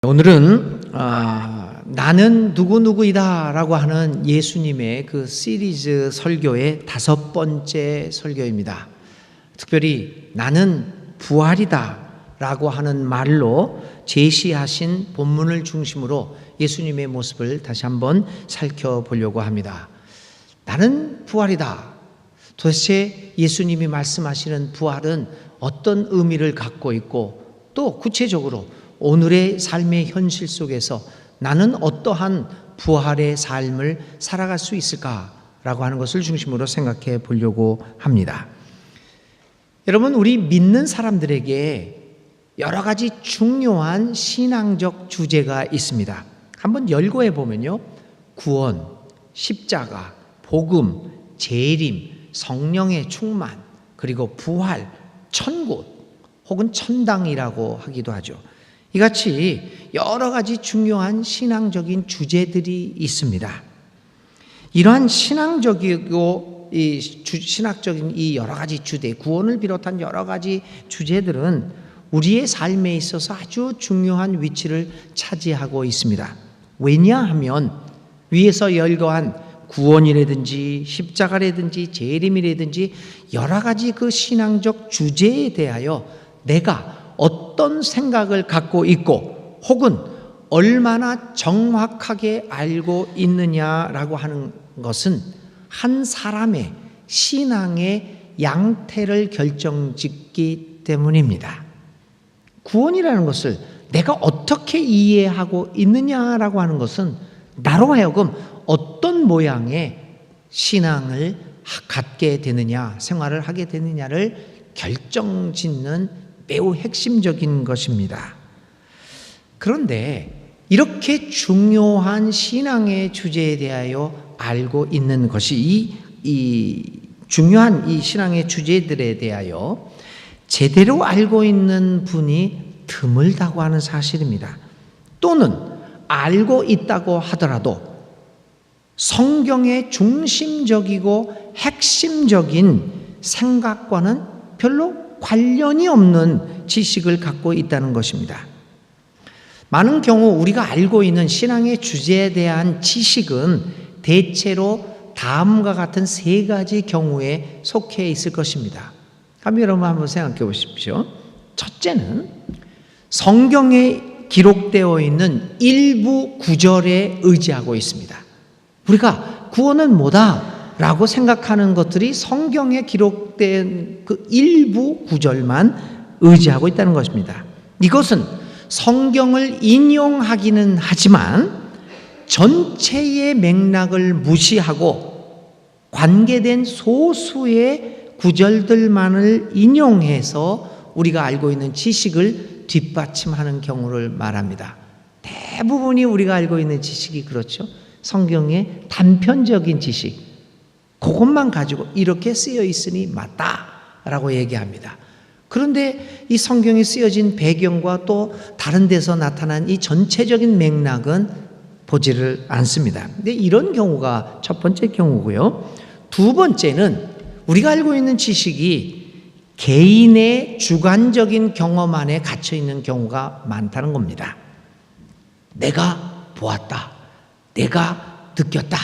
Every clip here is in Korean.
오늘은 나는 누구누구이다 라고 하는 예수님의 그 시리즈 설교의 5번째 설교입니다. 특별히 나는 부활이다 라고 하는 말로 제시하신 본문을 중심으로 예수님의 모습을 다시 한번 살펴보려고 합니다. 나는 부활이다. 도대체 예수님이 말씀하시는 부활은 어떤 의미를 갖고 있고 또 구체적으로 오늘의 삶의 현실 속에서 나는 어떠한 부활의 삶을 살아갈 수 있을까라고 하는 것을 중심으로 생각해 보려고 합니다. 여러분, 우리 믿는 사람들에게 여러 가지 중요한 신앙적 주제가 있습니다. 한번 열거해 보면요, 구원, 십자가, 복음, 재림, 성령의 충만, 그리고 부활, 천국 혹은 천당이라고 하기도 하죠. 이같이 여러 가지 중요한 신앙적인 주제들이 있습니다. 이러한 신앙적이고 신학적인 이 여러 가지 주제, 구원을 비롯한 여러 가지 주제들은 우리의 삶에 있어서 아주 중요한 위치를 차지하고 있습니다. 왜냐하면 위에서 열거한 구원이라든지 십자가라든지 재림이라든지 여러 가지 그 신앙적 주제에 대하여 내가 어떤 생각을 갖고 있고 혹은 얼마나 정확하게 알고 있느냐라고 하는 것은 한 사람의 신앙의 양태를 결정짓기 때문입니다. 구원이라는 것을 내가 어떻게 이해하고 있느냐라고 하는 것은 나로 하여금 어떤 모양의 신앙을 갖게 되느냐, 생활을 하게 되느냐를 결정짓는 매우 핵심적인 것입니다. 그런데 이렇게 중요한 신앙의 주제에 대하여 알고 있는 것이 이 중요한 이 신앙의 주제들에 대하여 제대로 알고 있는 분이 드물다고 하는 사실입니다. 또는 알고 있다고 하더라도 성경의 중심적이고 핵심적인 생각과는 별로 관련이 없는 지식을 갖고 있다는 것입니다. 많은 경우 우리가 알고 있는 신앙의 주제에 대한 지식은 대체로 다음과 같은 3가지 경우에 속해 있을 것입니다. 그럼 여러분 한번 생각해 보십시오. 첫째는 성경에 기록되어 있는 일부 구절에 의지하고 있습니다. 우리가 구원은 뭐다? 라고 생각하는 것들이 성경에 기록된 그 일부 구절만 의지하고 있다는 것입니다. 이것은 성경을 인용하기는 하지만 전체의 맥락을 무시하고 관계된 소수의 구절들만을 인용해서 우리가 알고 있는 지식을 뒷받침하는 경우를 말합니다. 대부분이 우리가 알고 있는 지식이 그렇죠. 성경의 단편적인 지식, 그것만 가지고 이렇게 쓰여 있으니 맞다라고 얘기합니다. 그런데 이 성경이 쓰여진 배경과 또 다른 데서 나타난 이 전체적인 맥락은 보지를 않습니다. 근데 이런 경우가 첫 번째 경우고요. 두 번째는 우리가 알고 있는 지식이 개인의 주관적인 경험 안에 갇혀 있는 경우가 많다는 겁니다. 내가 보았다, 내가 느꼈다,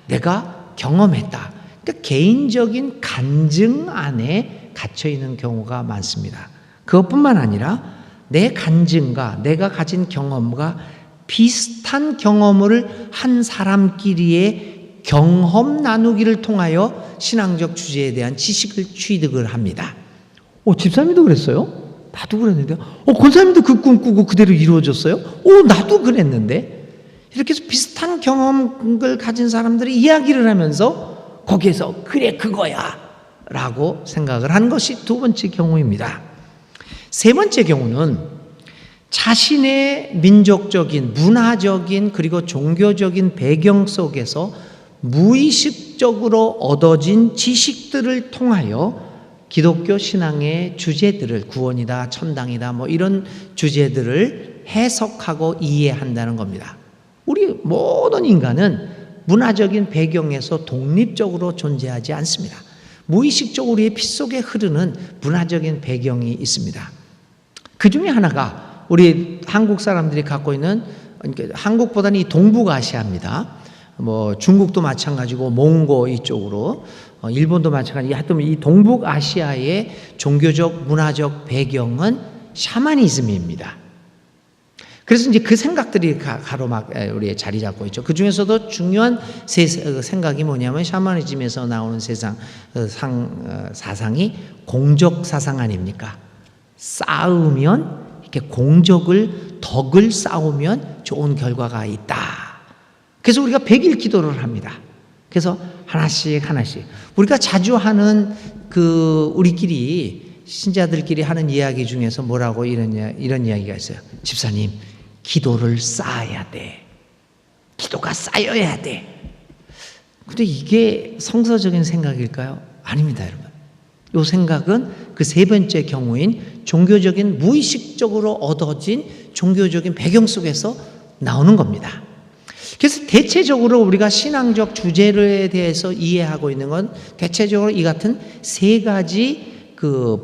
내가 경험했다. 그러니까 개인적인 간증 안에 갇혀 있는 경우가 많습니다. 그것뿐만 아니라 내 간증과 내가 가진 경험과 비슷한 경험을 한 사람끼리의 경험 나누기를 통하여 신앙적 주제에 대한 지식을 취득을 합니다. 집사님도 그랬어요? 나도 그랬는데. 권사님도 그 꿈 꾸고 그대로 이루어졌어요? 나도 그랬는데. 이렇게 해서 비슷한 경험을 가진 사람들이 이야기를 하면서 거기에서 그래 그거야 라고 생각을 한 것이 두 번째 경우입니다. 세 번째 경우는 자신의 민족적인, 문화적인 그리고 종교적인 배경 속에서 무의식적으로 얻어진 지식들을 통하여 기독교 신앙의 주제들을 구원이다, 천당이다 이런 주제들을 해석하고 이해한다는 겁니다. 우리 모든 인간은 문화적인 배경에서 독립적으로 존재하지 않습니다. 무의식적으로 우리의 피 속에 흐르는 문화적인 배경이 있습니다. 그 중에 하나가 우리 한국 사람들이 갖고 있는, 한국보다는 이 동북아시아입니다. 뭐 중국도 마찬가지고 몽고 이쪽으로, 일본도 마찬가지. 하여튼 이 동북아시아의 종교적 문화적 배경은 샤머니즘입니다. 그래서 이제 그 생각들이 가로막 우리의 자리 잡고 있죠. 그 중에서도 중요한 생각이 뭐냐면 샤머니즘에서 나오는 사상이 공적 사상 아닙니까? 쌓으면 이렇게 덕을 쌓으면 좋은 결과가 있다. 그래서 우리가 100일 기도를 합니다. 그래서 하나씩 우리가 자주 하는 우리끼리 신자들끼리 하는 이야기 중에서 뭐라고 이런 이야기가 있어요. 집사님, 기도를 쌓아야 돼. 기도가 쌓여야 돼. 근데 이게 성서적인 생각일까요? 아닙니다, 여러분. 이 생각은 그 세 번째 경우인 종교적인 무의식적으로 얻어진 종교적인 배경 속에서 나오는 겁니다. 그래서 대체적으로 우리가 신앙적 주제에 대해서 이해하고 있는 건 대체적으로 이 같은 세 가지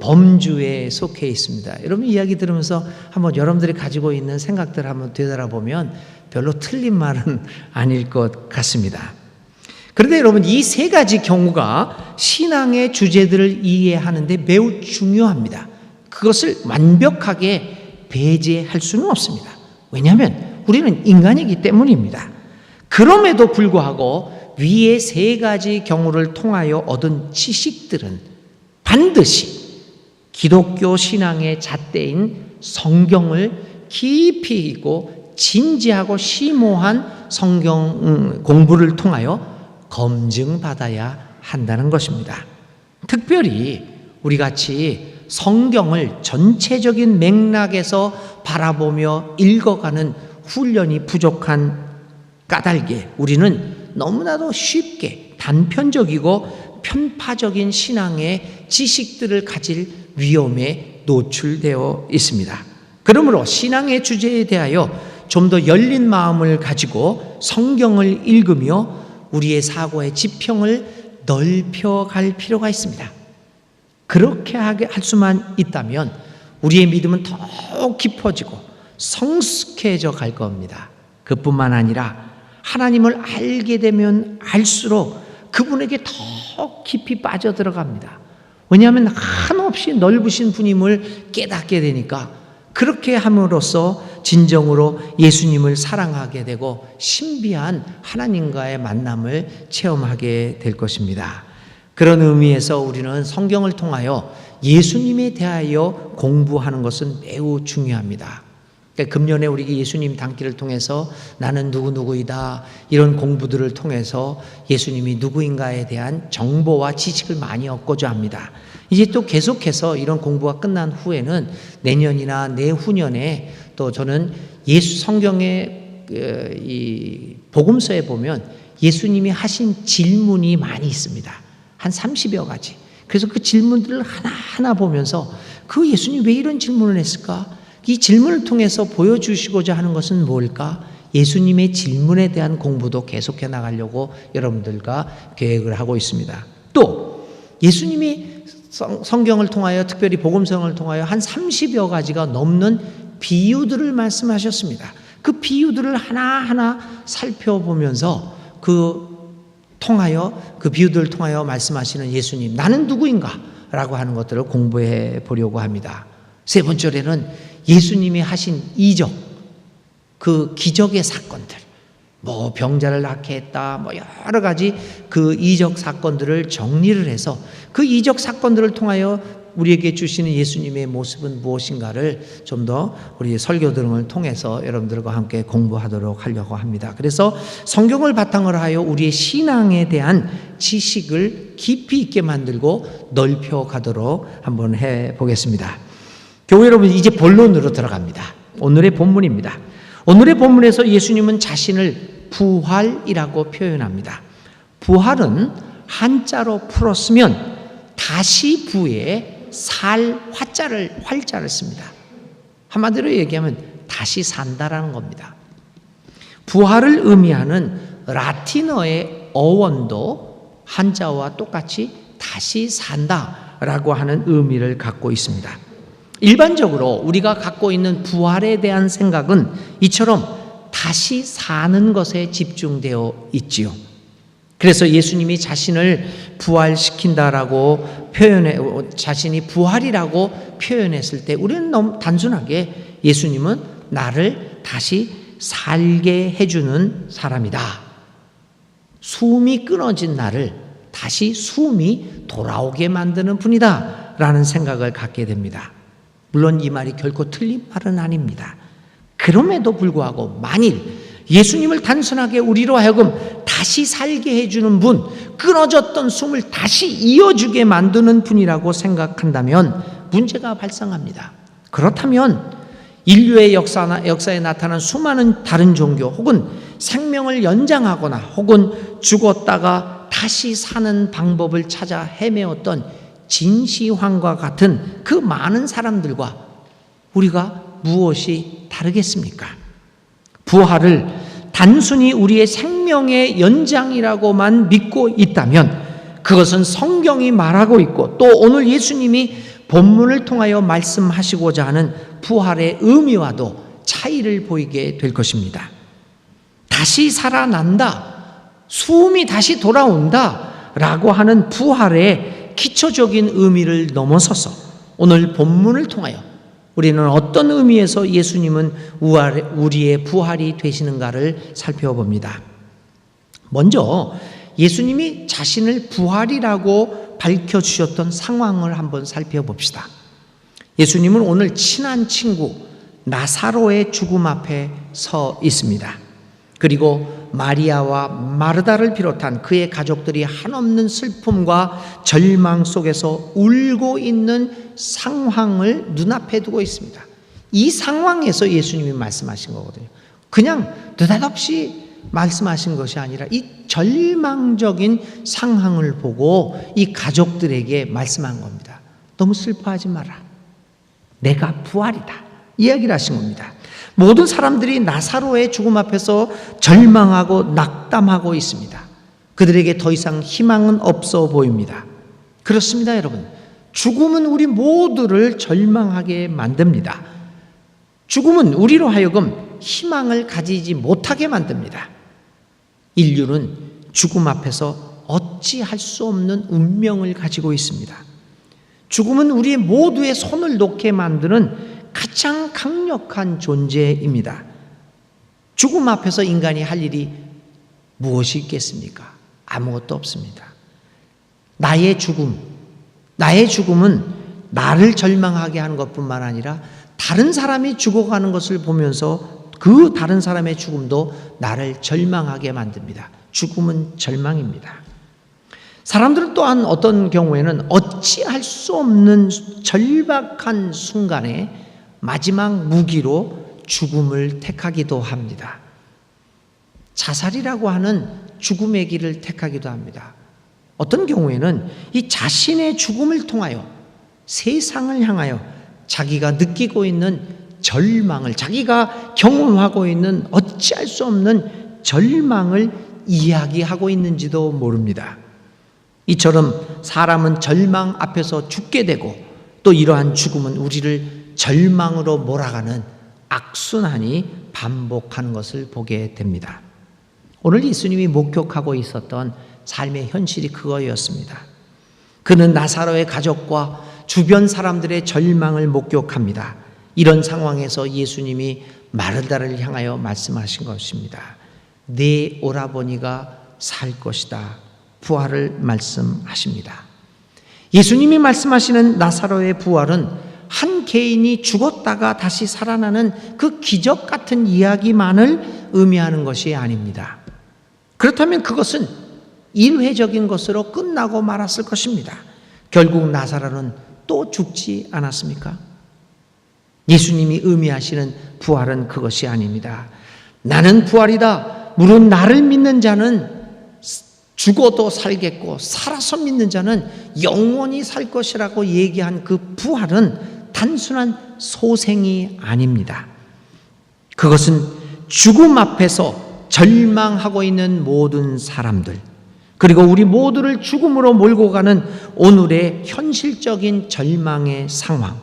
범주에 속해 있습니다. 여러분 이야기 들으면서 한번 여러분들이 가지고 있는 생각들 한번 되돌아보면 별로 틀린 말은 아닐 것 같습니다. 그런데 여러분 이 세 가지 경우가 신앙의 주제들을 이해하는데 매우 중요합니다. 그것을 완벽하게 배제할 수는 없습니다. 왜냐하면 우리는 인간이기 때문입니다. 그럼에도 불구하고 위의 세 가지 경우를 통하여 얻은 지식들은 반드시 기독교 신앙의 잣대인 성경을 깊이 읽고 진지하고 심오한 성경 공부를 통하여 검증받아야 한다는 것입니다. 특별히 우리 같이 성경을 전체적인 맥락에서 바라보며 읽어가는 훈련이 부족한 까닭에 우리는 너무나도 쉽게 단편적이고 편파적인 신앙의 지식들을 가질 위험에 노출되어 있습니다. 그러므로 신앙의 주제에 대하여 좀 더 열린 마음을 가지고 성경을 읽으며 우리의 사고의 지평을 넓혀갈 필요가 있습니다. 그렇게 할 수만 있다면 우리의 믿음은 더욱 깊어지고 성숙해져 갈 겁니다. 그뿐만 아니라 하나님을 알게 되면 알수록 그분에게 더 깊이 빠져들어갑니다. 왜냐하면 한없이 넓으신 분임을 깨닫게 되니까 그렇게 함으로써 진정으로 예수님을 사랑하게 되고 신비한 하나님과의 만남을 체험하게 될 것입니다. 그런 의미에서 우리는 성경을 통하여 예수님에 대하여 공부하는 것은 매우 중요합니다. 금년에 우리 예수님 단기를 통해서 나는 누구누구이다 이런 공부들을 통해서 예수님이 누구인가에 대한 정보와 지식을 많이 얻고자 합니다. 이제 또 계속해서 이런 공부가 끝난 후에는 내년이나 내후년에 또 저는 성경의 이 복음서에 보면 예수님이 하신 질문이 많이 있습니다. 한 30여 가지. 그래서 그 질문들을 하나하나 보면서 그 예수님이 왜 이런 질문을 했을까? 이 질문을 통해서 보여주시고자 하는 것은 뭘까? 예수님의 질문에 대한 공부도 계속해 나가려고 여러분들과 계획을 하고 있습니다. 또 예수님이 성경을 통하여 특별히 복음성을 통하여 한 30여 가지가 넘는 비유들을 말씀하셨습니다. 그 비유들을 하나하나 살펴보면서 그 비유들을 통하여 말씀하시는 예수님, 나는 누구인가? 라고 하는 것들을 공부해 보려고 합니다. 세 번째로는 예수님이 하신 이적, 그 기적의 사건들, 뭐 병자를 낫게 했다, 뭐 여러 가지 그 이적 사건들을 정리를 해서 그 이적 사건들을 통하여 우리에게 주시는 예수님의 모습은 무엇인가를 좀 더 우리 설교 등을 통해서 여러분들과 함께 공부하도록 하려고 합니다. 그래서 성경을 바탕으로 하여 우리의 신앙에 대한 지식을 깊이 있게 만들고 넓혀가도록 한번 해보겠습니다. 교회 여러분, 이제 본론으로 들어갑니다. 오늘의 본문입니다. 오늘의 본문에서 예수님은 자신을 부활이라고 표현합니다. 부활은 한자로 풀었으면 다시 부에 활자를 씁니다. 한마디로 얘기하면 다시 산다라는 겁니다. 부활을 의미하는 라틴어의 어원도 한자와 똑같이 다시 산다라고 하는 의미를 갖고 있습니다. 일반적으로 우리가 갖고 있는 부활에 대한 생각은 이처럼 다시 사는 것에 집중되어 있지요. 그래서 예수님이 자신을 부활시킨다라고 자신이 부활이라고 표현했을 때 우리는 너무 단순하게 예수님은 나를 다시 살게 해주는 사람이다. 숨이 끊어진 나를 다시 숨이 돌아오게 만드는 분이다 라는 생각을 갖게 됩니다. 물론 이 말이 결코 틀린 말은 아닙니다. 그럼에도 불구하고 만일 예수님을 단순하게 우리로 하여금 다시 살게 해주는 분, 끊어졌던 숨을 다시 이어주게 만드는 분이라고 생각한다면 문제가 발생합니다. 그렇다면 인류의 역사에 나타난 수많은 다른 종교 혹은 생명을 연장하거나 혹은 죽었다가 다시 사는 방법을 찾아 헤매었던 진시황과 같은 그 많은 사람들과 우리가 무엇이 다르겠습니까? 부활을 단순히 우리의 생명의 연장이라고만 믿고 있다면 그것은 성경이 말하고 있고 또 오늘 예수님이 본문을 통하여 말씀하시고자 하는 부활의 의미와도 차이를 보이게 될 것입니다. 다시 살아난다, 숨이 다시 돌아온다 라고 하는 부활의 기초적인 의미를 넘어서서 오늘 본문을 통하여 우리는 어떤 의미에서 예수님은 우리의 부활이 되시는가를 살펴봅니다. 먼저 예수님이 자신을 부활이라고 밝혀주셨던 상황을 한번 살펴봅시다. 예수님은 오늘 친한 친구 나사로의 죽음 앞에 서 있습니다. 그리고 마리아와 마르다를 비롯한 그의 가족들이 한없는 슬픔과 절망 속에서 울고 있는 상황을 눈앞에 두고 있습니다. 이 상황에서 예수님이 말씀하신 거거든요. 그냥 느닷없이 말씀하신 것이 아니라 이 절망적인 상황을 보고 이 가족들에게 말씀한 겁니다. 너무 슬퍼하지 마라. 내가 부활이다. 이야기를 하신 겁니다. 모든 사람들이 나사로의 죽음 앞에서 절망하고 낙담하고 있습니다. 그들에게 더 이상 희망은 없어 보입니다. 그렇습니다, 여러분. 죽음은 우리 모두를 절망하게 만듭니다. 죽음은 우리로 하여금 희망을 가지지 못하게 만듭니다. 인류는 죽음 앞에서 어찌할 수 없는 운명을 가지고 있습니다. 죽음은 우리 모두의 손을 놓게 만드는 가장 강력한 존재입니다. 죽음 앞에서 인간이 할 일이 무엇이 있겠습니까? 아무것도 없습니다. 나의 죽음은 나를 절망하게 하는 것뿐만 아니라 다른 사람이 죽어가는 것을 보면서 그 다른 사람의 죽음도 나를 절망하게 만듭니다. 죽음은 절망입니다. 사람들은 또한 어떤 경우에는 어찌할 수 없는 절박한 순간에 마지막 무기로 죽음을 택하기도 합니다. 자살이라고 하는 죽음의 길을 택하기도 합니다. 어떤 경우에는 이 자신의 죽음을 통하여 세상을 향하여 자기가 느끼고 있는 절망을, 자기가 경험하고 있는 어찌할 수 없는 절망을 이야기하고 있는지도 모릅니다. 이처럼 사람은 절망 앞에서 죽게 되고 또 이러한 죽음은 우리를 절망으로 몰아가는 악순환이 반복하는 것을 보게 됩니다. 오늘 예수님이 목격하고 있었던 삶의 현실이 그거였습니다. 그는 나사로의 가족과 주변 사람들의 절망을 목격합니다. 이런 상황에서 예수님이 마르다를 향하여 말씀하신 것입니다. 네 오라버니가 살 것이다. 부활을 말씀하십니다. 예수님이 말씀하시는 나사로의 부활은 한 개인이 죽었다가 다시 살아나는 그 기적 같은 이야기만을 의미하는 것이 아닙니다. 그렇다면 그것은 일회적인 것으로 끝나고 말았을 것입니다. 결국 나사로는 또 죽지 않았습니까? 예수님이 의미하시는 부활은 그것이 아닙니다. 나는 부활이다. 무릇 나를 믿는 자는 죽어도 살겠고 살아서 믿는 자는 영원히 살 것이라고 얘기한 그 부활은 단순한 소생이 아닙니다. 그것은 죽음 앞에서 절망하고 있는 모든 사람들, 그리고 우리 모두를 죽음으로 몰고 가는 오늘의 현실적인 절망의 상황,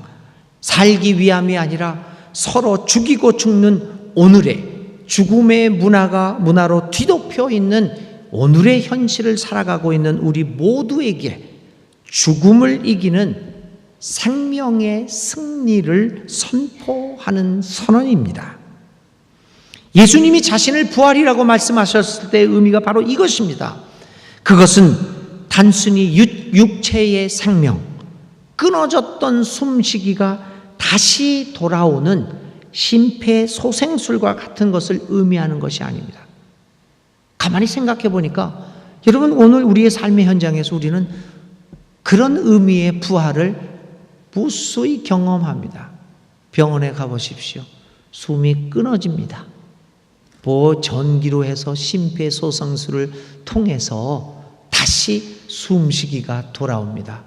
살기 위함이 아니라 서로 죽이고 죽는 오늘의 죽음의 문화로 뒤덮여 있는 오늘의 현실을 살아가고 있는 우리 모두에게 죽음을 이기는 생명의 승리를 선포하는 선언입니다. 예수님이 자신을 부활이라고 말씀하셨을 때의 의미가 바로 이것입니다. 그것은 단순히 육체의 생명, 끊어졌던 숨쉬기가 다시 돌아오는 심폐소생술과 같은 것을 의미하는 것이 아닙니다. 가만히 생각해 보니까 여러분, 오늘 우리의 삶의 현장에서 우리는 그런 의미의 부활을 무수히 경험합니다. 병원에 가보십시오. 숨이 끊어집니다. 전기로 해서 심폐소생술을 통해서 다시 숨쉬기가 돌아옵니다.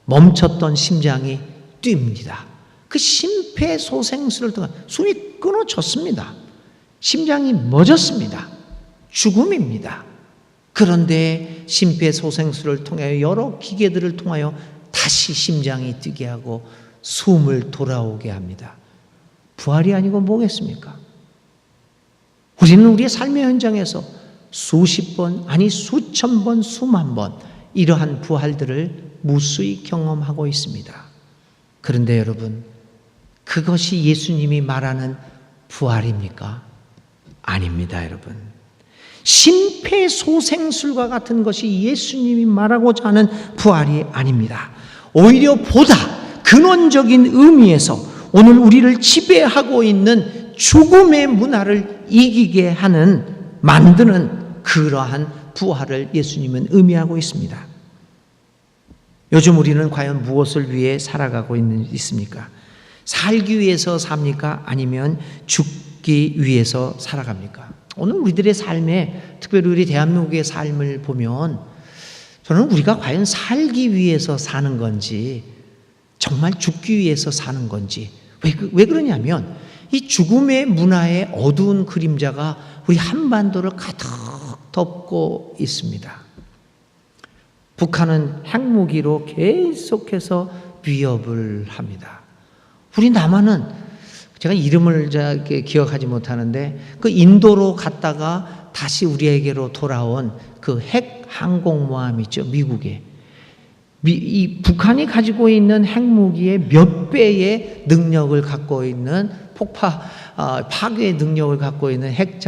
멈췄던 심장이 뜁니다. 그 심폐소생술을 통해 숨이 끊어졌습니다. 심장이 멎었습니다. 죽음입니다. 그런데 심폐소생술을 통하여 여러 기계들을 통하여 다시 심장이 뛰게 하고 숨을 돌아오게 합니다. 부활이 아니고 뭐겠습니까? 우리는 우리의 삶의 현장에서 수십 번, 아니 수천 번, 수만 번 이러한 부활들을 무수히 경험하고 있습니다. 그런데 여러분, 그것이 예수님이 말하는 부활입니까? 아닙니다, 여러분. 심폐소생술과 같은 것이 예수님이 말하고자 하는 부활이 아닙니다. 오히려 보다 근원적인 의미에서 오늘 우리를 지배하고 있는 죽음의 문화를 이기게 만드는 그러한 부활을 예수님은 의미하고 있습니다. 요즘 우리는 과연 무엇을 위해 살아가고 있습니까? 살기 위해서 삽니까? 아니면 죽기 위해서 살아갑니까? 오늘 우리들의 삶에, 특별히 우리 대한민국의 삶을 보면 저는 우리가 과연 살기 위해서 사는 건지 정말 죽기 위해서 사는 건지, 왜 그러냐면 이 죽음의 문화의 어두운 그림자가 우리 한반도를 가득 덮고 있습니다. 북한은 핵무기로 계속해서 위협을 합니다. 우리 남한은 제가 이름을 기억하지 못하는데 그 인도로 갔다가 다시 우리에게로 돌아온 그 핵 항공모함 있죠, 미국의. 이 북한이 가지고 있는 핵무기의 몇 배의 능력을 갖고 있는 파괴 능력을 갖고 있는 핵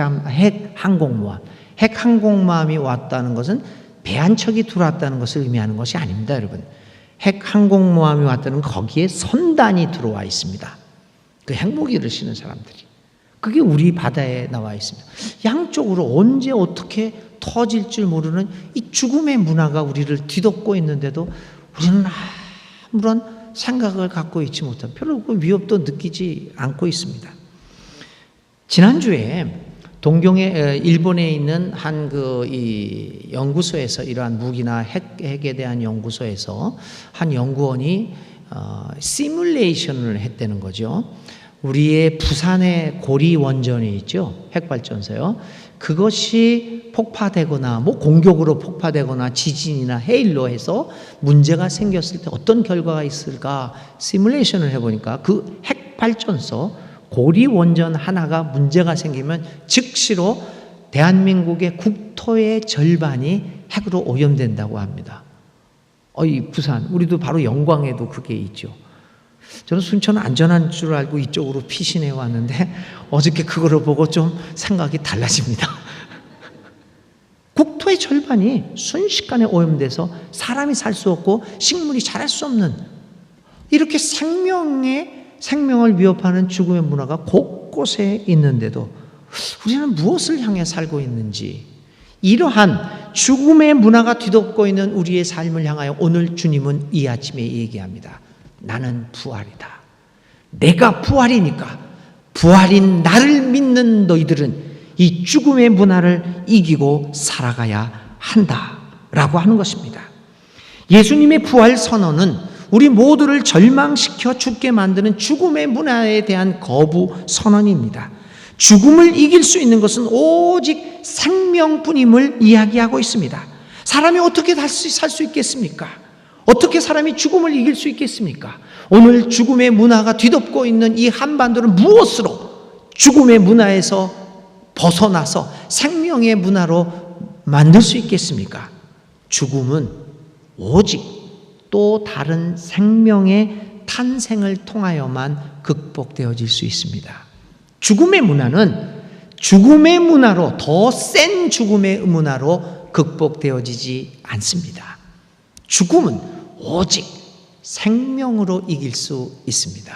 항공모함. 핵 항공모함이 왔다는 것은 배 한 척이 들어왔다는 것을 의미하는 것이 아닙니다, 여러분. 핵 항공모함이 왔다는 거기에 선단이 들어와 있습니다. 그 핵무기를 쓰는 사람들이. 그게 우리 바다에 나와 있습니다. 양쪽으로 언제 어떻게 터질 줄 모르는 이 죽음의 문화가 우리를 뒤덮고 있는데도 우리는 아무런 생각을 갖고 있지 못한, 별로 그 위협도 느끼지 않고 있습니다. 지난주에 일본에 있는 이 연구소에서, 이러한 무기나 핵에 대한 연구소에서 한 연구원이 시뮬레이션을 했다는 거죠. 우리의 부산의 고리 원전이 있죠, 핵발전소요. 그것이 폭파되거나 공격으로 폭파되거나 지진이나 해일로 해서 문제가 생겼을 때 어떤 결과가 있을까 시뮬레이션을 해보니까 그 핵발전소 고리 원전 하나가 문제가 생기면 즉시로 대한민국의 국토의 절반이 핵으로 오염된다고 합니다. 이 부산, 우리도 바로 영광에도 그게 있죠. 저는 순천은 안전한 줄 알고 이쪽으로 피신해 왔는데 어저께 그거를 보고 좀 생각이 달라집니다. 국토의 절반이 순식간에 오염돼서 사람이 살 수 없고 식물이 자랄 수 없는, 이렇게 생명을 위협하는 죽음의 문화가 곳곳에 있는데도 우리는 무엇을 향해 살고 있는지, 이러한 죽음의 문화가 뒤덮고 있는 우리의 삶을 향하여 오늘 주님은 이 아침에 얘기합니다. 나는 부활이다. 내가 부활이니까 부활인 나를 믿는 너희들은 이 죽음의 문화를 이기고 살아가야 한다라고 하는 것입니다. 예수님의 부활 선언은 우리 모두를 절망시켜 죽게 만드는 죽음의 문화에 대한 거부 선언입니다. 죽음을 이길 수 있는 것은 오직 생명뿐임을 이야기하고 있습니다. 사람이 어떻게 살 수 있겠습니까? 어떻게 사람이 죽음을 이길 수 있겠습니까? 오늘 죽음의 문화가 뒤덮고 있는 이 한반도를 무엇으로 죽음의 문화에서 벗어나서 생명의 문화로 만들 수 있겠습니까? 죽음은 오직 또 다른 생명의 탄생을 통하여만 극복되어질 수 있습니다. 죽음의 문화는 죽음의 문화로, 더 센 죽음의 문화로 극복되어지지 않습니다. 죽음은 오직 생명으로 이길 수 있습니다.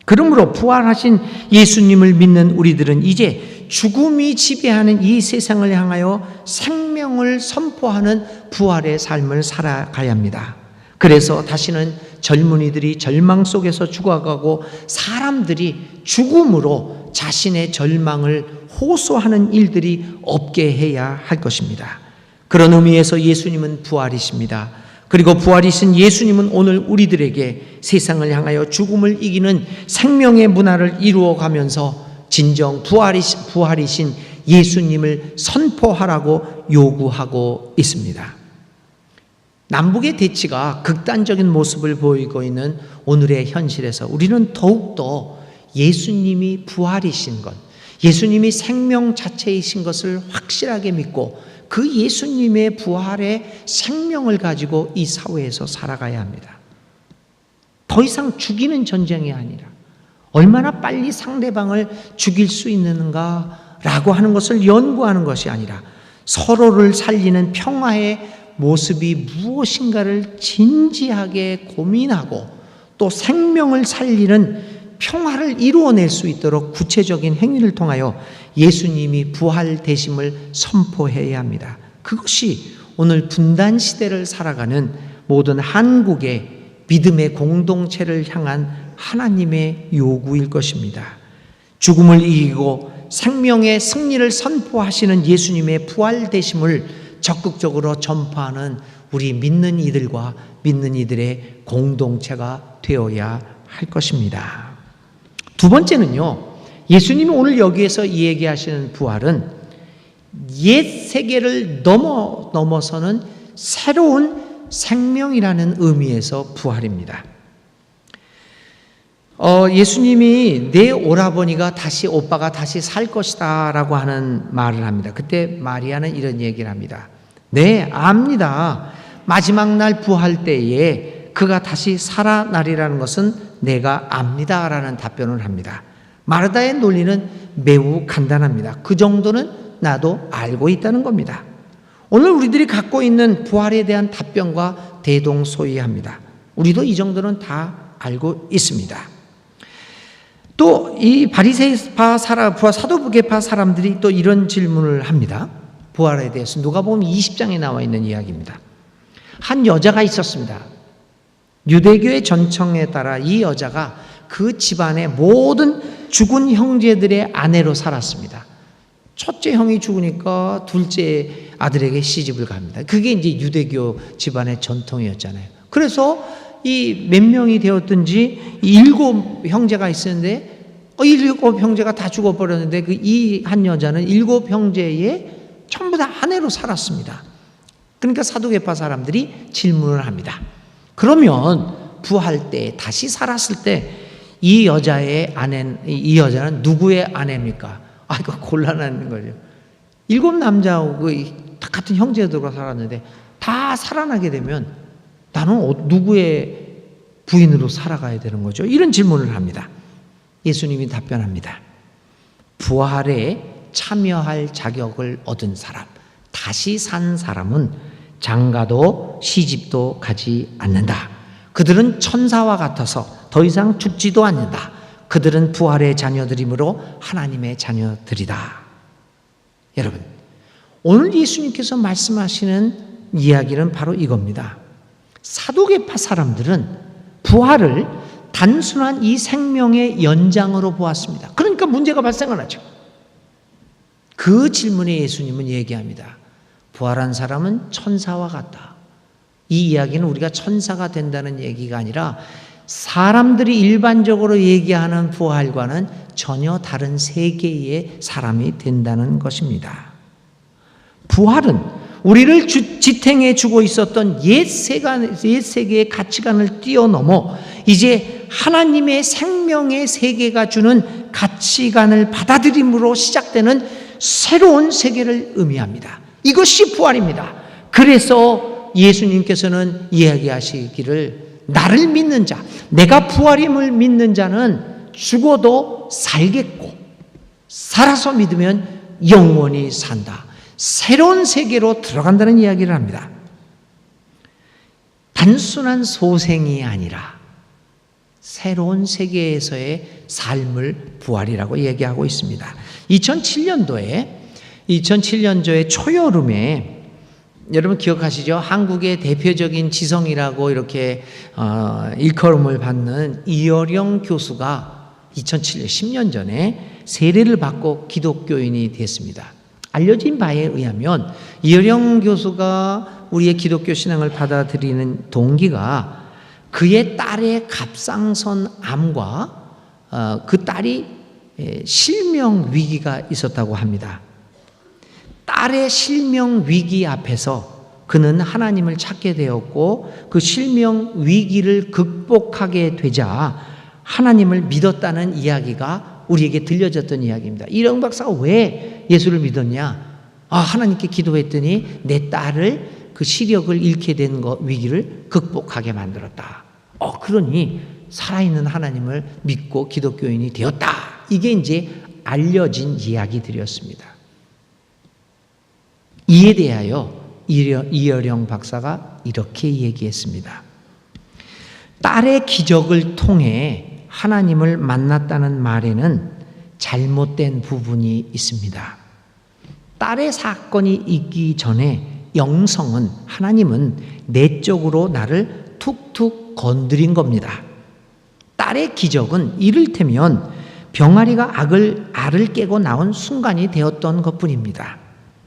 그러므로 부활하신 예수님을 믿는 우리들은 이제 죽음이 지배하는 이 세상을 향하여 생명을 선포하는 부활의 삶을 살아가야 합니다. 그래서 다시는 젊은이들이 절망 속에서 죽어가고 사람들이 죽음으로 자신의 절망을 호소하는 일들이 없게 해야 할 것입니다. 그런 의미에서 예수님은 부활이십니다. 그리고 부활이신 예수님은 오늘 우리들에게 세상을 향하여 죽음을 이기는 생명의 문화를 이루어가면서 진정 부활이신 예수님을 선포하라고 요구하고 있습니다. 남북의 대치가 극단적인 모습을 보이고 있는 오늘의 현실에서 우리는 더욱더 예수님이 부활이신 것, 예수님이 생명 자체이신 것을 확실하게 믿고 그 예수님의 부활의 생명을 가지고 이 사회에서 살아가야 합니다. 더 이상 죽이는 전쟁이 아니라 얼마나 빨리 상대방을 죽일 수 있는가라고 하는 것을 연구하는 것이 아니라 서로를 살리는 평화의 모습이 무엇인가를 진지하게 고민하고 또 생명을 살리는 평화를 이루어낼 수 있도록 구체적인 행위를 통하여 예수님이 부활되심을 선포해야 합니다. 그것이 오늘 분단 시대를 살아가는 모든 한국의 믿음의 공동체를 향한 하나님의 요구일 것입니다. 죽음을 이기고 생명의 승리를 선포하시는 예수님의 부활되심을 적극적으로 전파하는 우리 믿는 이들과 믿는 이들의 공동체가 되어야 할 것입니다. 두 번째는요, 예수님이 오늘 여기에서 얘기하시는 부활은 옛 세계를 넘어서는 새로운 생명이라는 의미에서 부활입니다. 예수님이 내 오라버니가 오빠가 다시 살 것이다 라고 하는 말을 합니다. 그때 마리아는 이런 얘기를 합니다. 네, 압니다. 마지막 날 부활 때에 그가 다시 살아나리라는 것은 내가 압니다 라는 답변을 합니다. 마르다의 논리는 매우 간단합니다. 그 정도는 나도 알고 있다는 겁니다. 오늘 우리들이 갖고 있는 부활에 대한 답변과 대동소이합니다. 우리도 이 정도는 다 알고 있습니다. 또 이 바리새파 사두개파 사람들이 또 이런 질문을 합니다. 부활에 대해서 누가복음 20장에 나와 있는 이야기입니다. 한 여자가 있었습니다. 유대교의 전청에 따라 이 여자가 그 집안의 모든 죽은 형제들의 아내로 살았습니다. 첫째 형이 죽으니까 둘째 아들에게 시집을 갑니다. 그게 이제 유대교 집안의 전통이었잖아요. 그래서 이 몇 명이 되었든지 7 형제가 있었는데 7 형제가 다 죽어버렸는데 그 이 한 여자는 7 형제의 전부 다 아내로 살았습니다. 그러니까 사두개파 사람들이 질문을 합니다. 그러면 부활 때 다시 살았을 때 이 이 여자는 누구의 아내입니까? 이거 곤란한 거죠. 7 남자하고 같은 형제들과 살았는데 다 살아나게 되면 나는 누구의 부인으로 살아가야 되는 거죠? 이런 질문을 합니다. 예수님이 답변합니다. 부활에 참여할 자격을 얻은 사람, 다시 산 사람은 장가도 시집도 가지 않는다. 그들은 천사와 같아서 더 이상 죽지도 않는다. 그들은 부활의 자녀들이므로 하나님의 자녀들이다. 여러분, 오늘 예수님께서 말씀하시는 이야기는 바로 이겁니다. 사두개파 사람들은 부활을 단순한 이 생명의 연장으로 보았습니다. 그러니까 문제가 발생을 하죠. 그 질문에 예수님은 얘기합니다. 부활한 사람은 천사와 같다. 이 이야기는 우리가 천사가 된다는 얘기가 아니라 사람들이 일반적으로 얘기하는 부활과는 전혀 다른 세계의 사람이 된다는 것입니다. 부활은 우리를 지탱해 주고 있었던 옛 세계의 가치관을 뛰어넘어 이제 하나님의 생명의 세계가 주는 가치관을 받아들임으로 시작되는 새로운 세계를 의미합니다. 이것이 부활입니다. 그래서 예수님께서는 이야기하시기를 나를 믿는 자, 내가 부활임을 믿는 자는 죽어도 살겠고 살아서 믿으면 영원히 산다. 새로운 세계로 들어간다는 이야기를 합니다. 단순한 소생이 아니라 새로운 세계에서의 삶을 부활이라고 얘기하고 있습니다. 2007년도에 초여름에 여러분 기억하시죠? 한국의 대표적인 지성이라고 이렇게 일컬음을 받는 이어령 교수가 2007년 10년 전에 세례를 받고 기독교인이 됐습니다. 알려진 바에 의하면 이어령 교수가 우리의 기독교 신앙을 받아들이는 동기가 그의 딸의 갑상선 암과 그 딸이 실명 위기가 있었다고 합니다. 딸의 실명 위기 앞에서 그는 하나님을 찾게 되었고 그 실명 위기를 극복하게 되자 하나님을 믿었다는 이야기가 우리에게 들려졌던 이야기입니다. 이령 박사가 왜 예수를 믿었냐? 하나님께 기도했더니 내 딸을 그 시력을 잃게 된 위기를 극복하게 만들었다. 그러니 살아있는 하나님을 믿고 기독교인이 되었다. 이게 이제 알려진 이야기들이었습니다. 이에 대하여 이어령 박사가 이렇게 얘기했습니다. 딸의 기적을 통해 하나님을 만났다는 말에는 잘못된 부분이 있습니다. 딸의 사건이 있기 전에 영성은 하나님은 내적으로 나를 툭툭 건드린 겁니다. 딸의 기적은 이를테면 병아리가 알을 깨고 나온 순간이 되었던 것뿐입니다.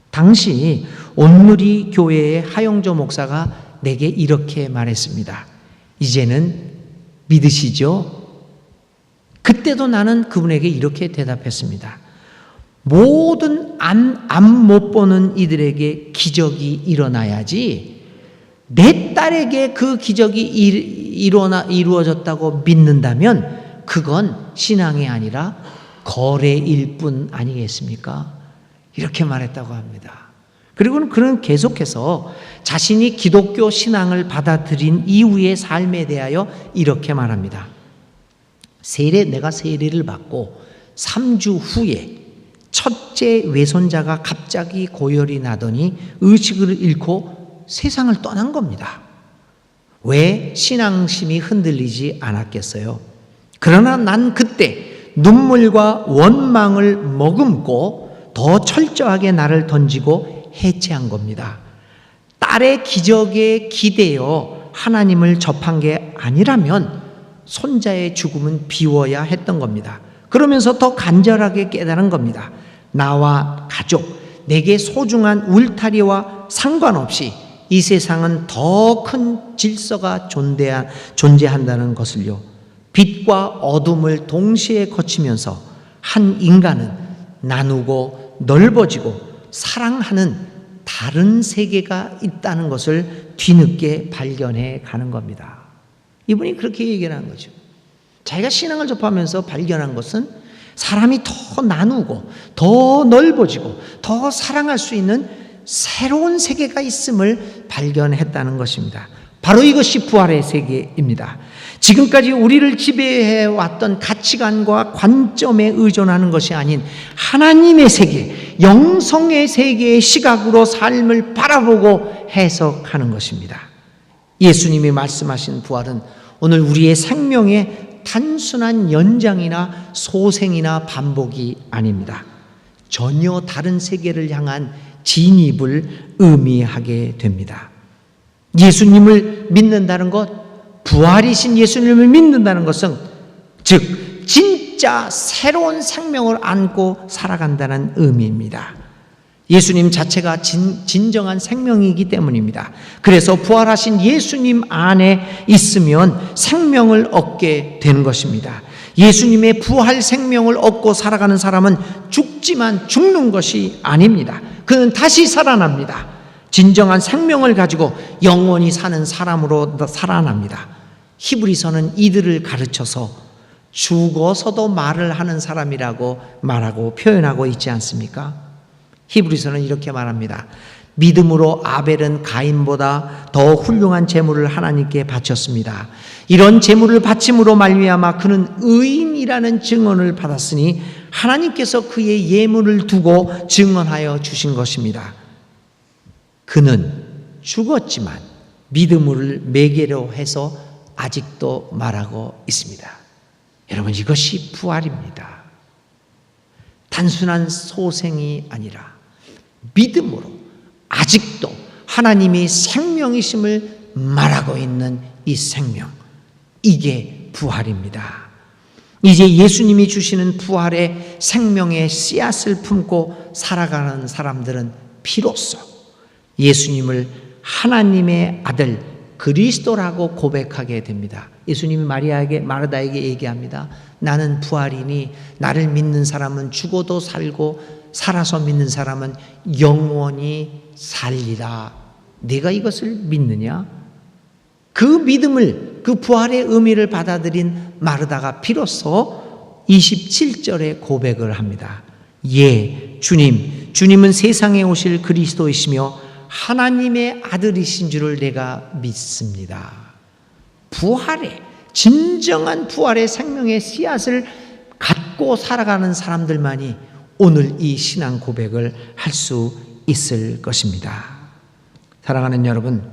당시 온누리 교회의 하영조 목사가 내게 이렇게 말했습니다. 이제는 믿으시죠? 그때도 나는 그분에게 이렇게 대답했습니다. 모든 암 못 보는 이들에게 기적이 일어나야지 내 딸에게 그 기적이 이루어졌다고 믿는다면 그건 신앙이 아니라 거래일 뿐 아니겠습니까? 이렇게 말했다고 합니다. 그리고는 그는 계속해서 자신이 기독교 신앙을 받아들인 이후의 삶에 대하여 이렇게 말합니다. 내가 세례를 받고 3주 후에 첫째 외손자가 갑자기 고열이 나더니 의식을 잃고 세상을 떠난 겁니다. 왜 신앙심이 흔들리지 않았겠어요? 그러나 난 그때 눈물과 원망을 머금고 더 철저하게 나를 던지고 해체한 겁니다. 딸의 기적에 기대어 하나님을 접한 게 아니라면 손자의 죽음은 비워야 했던 겁니다. 그러면서 더 간절하게 깨달은 겁니다. 나와 가족, 내게 소중한 울타리와 상관없이 이 세상은 더 큰 질서가 존재한다는 것을요. 빛과 어둠을 동시에 거치면서 한 인간은 나누고 넓어지고 사랑하는 다른 세계가 있다는 것을 뒤늦게 발견해 가는 겁니다. 이분이 그렇게 얘기를 하는 거죠. 자기가 신앙을 접하면서 발견한 것은 사람이 더 나누고 더 넓어지고 더 사랑할 수 있는 새로운 세계가 있음을 발견했다는 것입니다. 바로 이것이 부활의 세계입니다. 지금까지 우리를 지배해왔던 가치관과 관점에 의존하는 것이 아닌 하나님의 세계, 영성의 세계의 시각으로 삶을 바라보고 해석하는 것입니다. 예수님이 말씀하신 부활은 오늘 우리의 생명의 단순한 연장이나 소생이나 반복이 아닙니다. 전혀 다른 세계를 향한 진입을 의미하게 됩니다. 예수님을 믿는다는 것, 부활이신 예수님을 믿는다는 것은 즉 진짜 새로운 생명을 안고 살아간다는 의미입니다. 예수님 자체가 진정한 생명이기 때문입니다. 그래서 부활하신 예수님 안에 있으면 생명을 얻게 되는 것입니다. 예수님의 부활 생명을 얻고 살아가는 사람은 죽지만 죽는 것이 아닙니다. 그는 다시 살아납니다. 진정한 생명을 가지고 영원히 사는 사람으로 살아납니다. 히브리서는 이들을 가르쳐서 죽어서도 말을 하는 사람이라고 말하고 표현하고 있지 않습니까? 히브리서는 이렇게 말합니다. 믿음으로 아벨은 가인보다 더 훌륭한 제물을 하나님께 바쳤습니다. 이런 제물을 바침으로 말미암아 그는 의인이라는 증언을 받았으니 하나님께서 그의 예물을 두고 증언하여 주신 것입니다. 그는 죽었지만 믿음을 매개로 해서 아직도 말하고 있습니다. 여러분, 이것이 부활입니다. 단순한 소생이 아니라 믿음으로 아직도 하나님이 생명이심을 말하고 있는 이 생명, 이게 부활입니다. 이제 예수님이 주시는 부활의 생명의 씨앗을 품고 살아가는 사람들은 비로소 예수님을 하나님의 아들 그리스도라고 고백하게 됩니다. 예수님이 마르다에게 얘기합니다. 나는 부활이니 나를 믿는 사람은 죽어도 살고 살아서 믿는 사람은 영원히 살리라. 네가 이것을 믿느냐? 그 믿음을, 그 부활의 의미를 받아들인 마르다가 비로소 27절에 고백을 합니다. 예, 주님은 세상에 오실 그리스도이시며 하나님의 아들이신 줄을 내가 믿습니다. 진정한 부활의 생명의 씨앗을 갖고 살아가는 사람들만이 오늘 이 신앙 고백을 할 수 있을 것입니다. 사랑하는 여러분,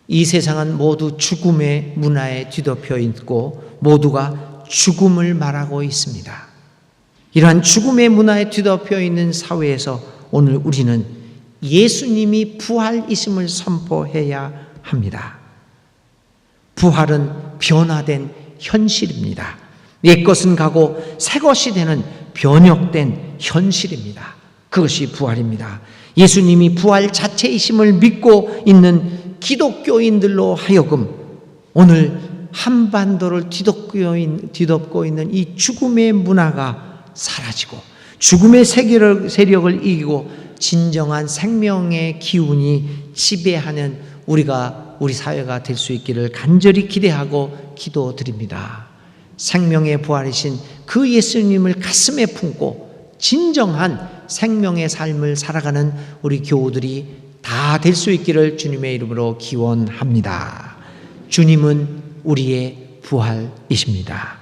이 세상은 모두 죽음의 문화에 뒤덮여 있고 모두가 죽음을 말하고 있습니다. 이러한 죽음의 문화에 뒤덮여 있는 사회에서 오늘 우리는 예수님이 부활이심을 선포해야 합니다. 부활은 변화된 현실입니다. 옛것은 가고 새것이 되는 변혁된 현실입니다. 그것이 부활입니다. 예수님이 부활 자체이심을 믿고 있는 기독교인들로 하여금 오늘 한반도를 뒤덮고 있는 이 죽음의 문화가 사라지고 죽음의 세력을 이기고 진정한 생명의 기운이 지배하는 우리 사회가 될 수 있기를 간절히 기대하고 기도드립니다. 생명의 부활이신 그 예수님을 가슴에 품고 진정한 생명의 삶을 살아가는 우리 교우들이 다 될 수 있기를 주님의 이름으로 기원합니다. 주님은 우리의 부활이십니다.